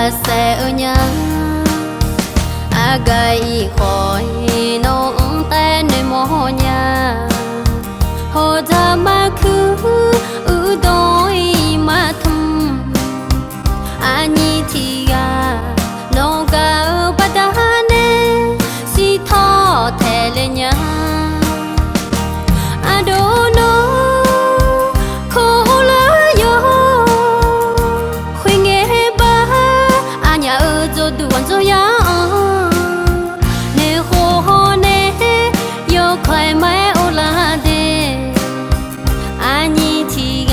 sẽ ở nhà gầy khỏi nông tay nơi mồ nhà hồ ra mà cứ đôi mà thầm anh thì nông gạo bắt đá nè si thọ thề lên nhà đô nó khô lá yo khuyên nghe ba nhà ở rồi đuổi rồi ya nè khô nè yo khơi mai ô la de anh thì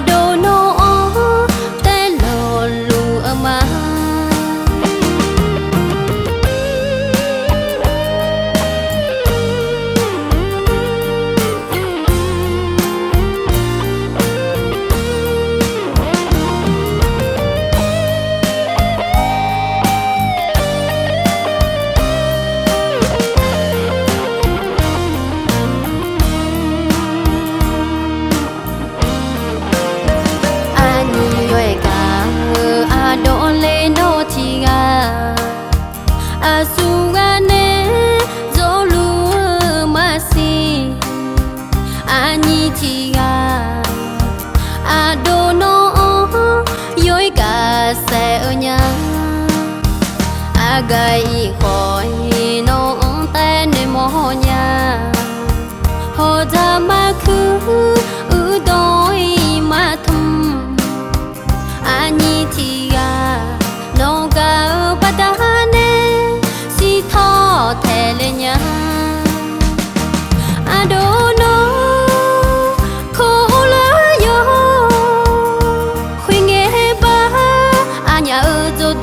đô nó té lò lù mà đổ lên nô thì suga nè dỗ lúa mà si anh thì đô nó dối cả xe ở nhà gầy khỏi nông tay nơi mồ nhà hồ ra mà cứ đôi mà thầm anh thì nông gạo bắt đá nè si thọ thề lên nhà đô nó khô lá yo khuyên nghe ba nhà ở rồi